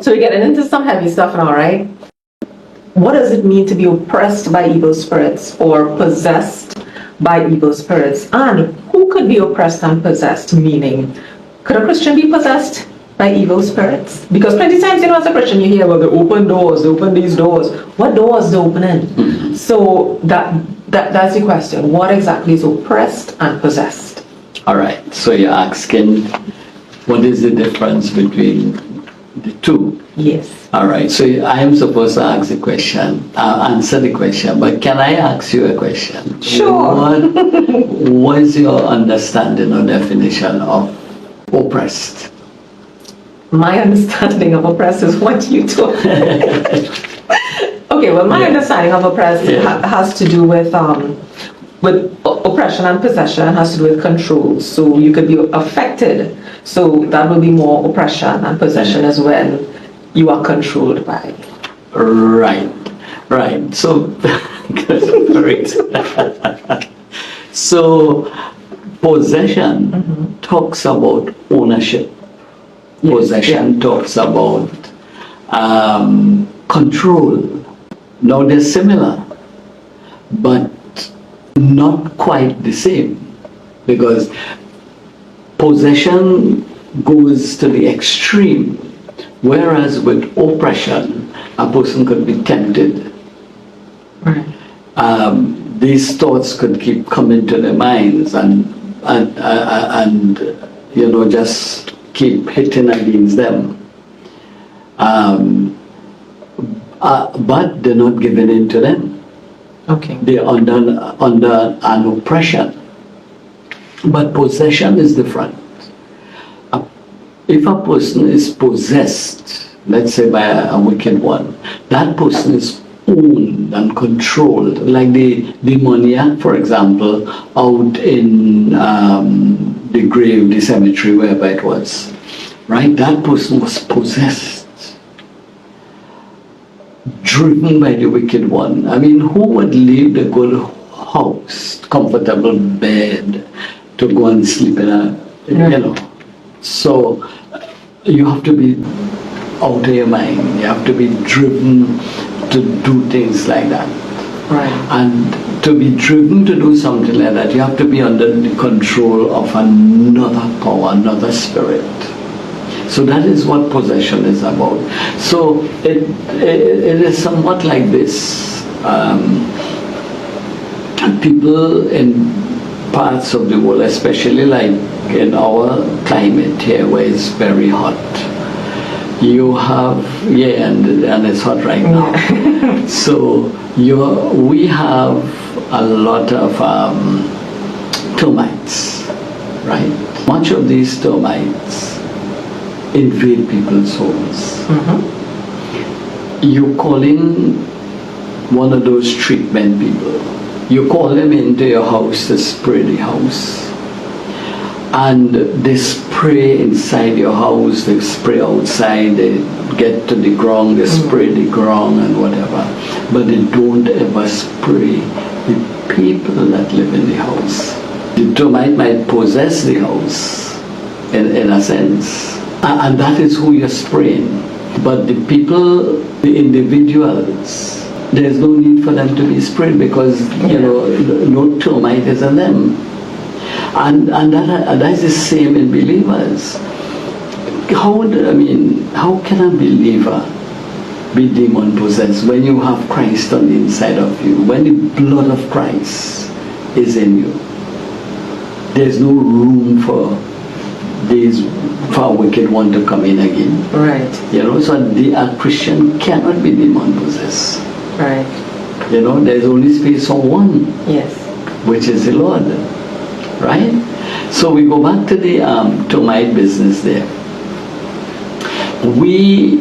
So we're getting into some heavy stuff now, right? What does it mean to be oppressed by evil spirits or possessed by evil spirits? And who could be oppressed and possessed? Meaning, could a Christian be possessed by evil spirits? Because plenty times, as a Christian, you hear, well, they open doors, they open these doors. What doors they opening? So that's the question. What exactly is oppressed and possessed? All right. So you're asking, what is the difference between the two? Yes. All right. So I am supposed to ask the question, answer the question, but can I ask you a question? Sure. What is your understanding or definition of oppressed? My understanding of oppressed is what you told me. Okay, well, my understanding of oppressed has to do with oppression and possession, has to do with control. So you could be affected. So that will be more oppression, and possession is when you are controlled by. Right. So, great. So, possession talks about ownership. Possession talks about control. Now they're similar, but not quite the same, because possession goes to the extreme, whereas with oppression, a person could be tempted. Right. These thoughts could keep coming to their minds and just keep hitting against them. But they're not giving in to them. Okay. They're under an oppression. But possession is different. If a person is possessed, let's say by a wicked one, that person is owned and controlled. Like the demoniac, for example, out in the grave, the cemetery, wherever it was, right? That person was possessed, driven by the wicked one. I mean, who would leave the good house, comfortable bed, to go and sleep in a, So you have to be out of your mind. You have to be driven to do things like that. Right. And to be driven to do something like that, you have to be under the control of another power, another spirit. So that is what possession is about. So it is somewhat like this. People in parts of the world, especially like in our climate here where it's very hot, you have, and it's hot right now. So we have a lot of termites, right? Much of these termites invade people's homes. You call in one of those treatment people. You call them into your house to spray the house. And they spray inside your house, they spray outside, they get to the ground, they spray the ground and whatever. But they don't ever spray the people that live in the house. The termite might possess the house, in a sense. And that is who you're spraying. But the people, the individuals, there's no need for them to be sprayed because, no termite is in them. And that is the same in believers. How can a believer be demon possessed when you have Christ on the inside of you? When the blood of Christ is in you, there's no room for a wicked one to come in again. Right. So a Christian cannot be demon possessed. Right. There's only space for one. Yes. Which is the Lord. Right? So we go back to the termite business there. We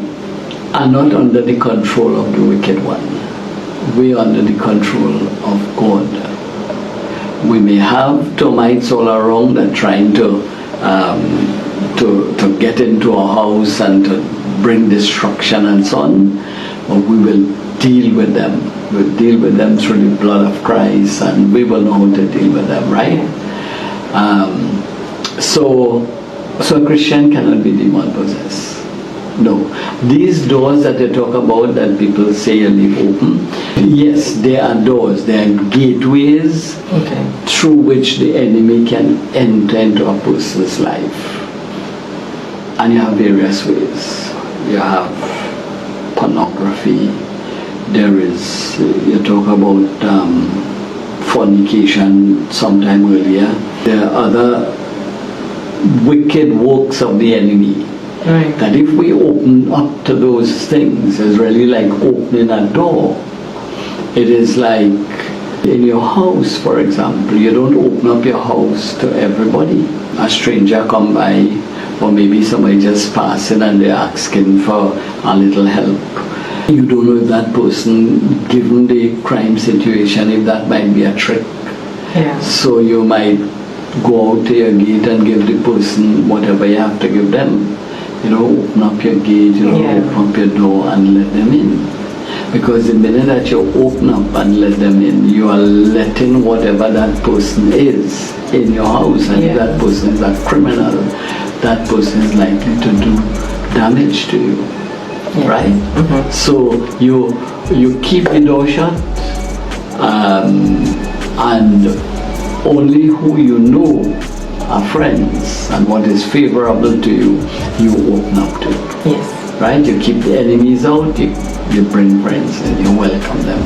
are not under the control of the wicked one. We are under the control of God. We may have termites all around that trying to get into our house and to bring destruction and so on, but we will deal with them. We'll deal with them through the blood of Christ, and we will know how to deal with them, right? So a Christian cannot be demon possessed. No. These doors that they talk about that people say you leave open, yes, they are doors, they are gateways Okay. through which the enemy can enter into a person's life. And you have various ways. You have pornography. There is, you talk about fornication sometime earlier. There are other wicked works of the enemy. Right. That if we open up to those things, it's really like opening a door. It is like in your house, for example, you don't open up your house to everybody. A stranger come by, or maybe somebody just passing and they're asking for a little help. You don't know if that person, given the crime situation, if that might be a trick. Yeah. So you might go out to your gate and give the person whatever you have to give them. Open up your gate, Yeah. open up your door and let them in. Because the minute that you open up and let them in, you are letting whatever that person is in your house. And if Yeah. that person is a criminal, that person is likely to do damage to you. Yeah. Right? Mhm. So you keep the door shut, and only who you know are friends and what is favorable to you, you open up to. Yes. Right? You keep the enemies out, you bring friends and you welcome them.